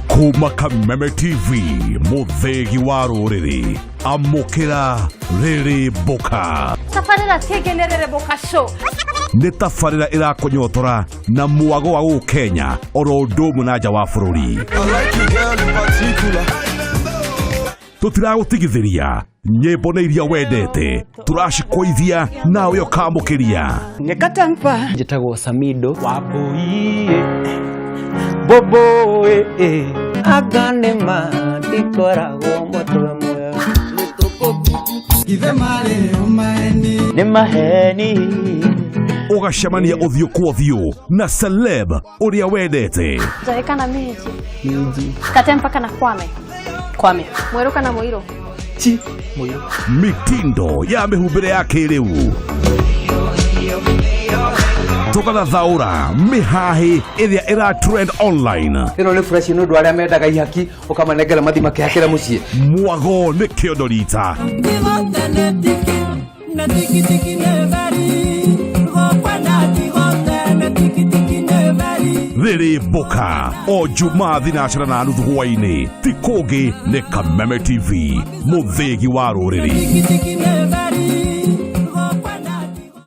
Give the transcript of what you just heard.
Kuma Kameme TV, muthegi wa ruriri, amukira Riri Boka. Tafarira tegene Riri Boka show. Nĩ tabarĩra ĩrakonyotora na mwago wa gũkenya oro ũndũ ũmwe na nja wa bũrũri. Tũtiragũtigithĩria nyĩmbo na iria wendete, tũracikoithia nawe ũkamũkĩria. Nekatampa njĩtagwo Samido Wambui Bobo aganema ndikoragwo mũtwe mwega nĩ maheni. Ũgacemania ũthiũ kwa ũthiũ na celeb ũrĩa wendete. Njoeka na Miji. Katempa kana Kwame. Mweru kana Mũirũ. Mũirũ. Mitindo ya mĩhumbĩre ya kĩrĩu. Tũgathathaũra mĩhahi ĩrĩa ĩra-trend online. Ĩno nĩ fresh nĩ ũndũ arĩa mendaga ihaki ũkamanengera mathi makĩhakĩra mũciĩ. Mwago nĩ kĩondo rita. Riri Boka o Jumaa thinacara na nuthu hwainĩ. Ti kũngĩ nĩ Kameme TV, muthegi wa rũrĩrĩ.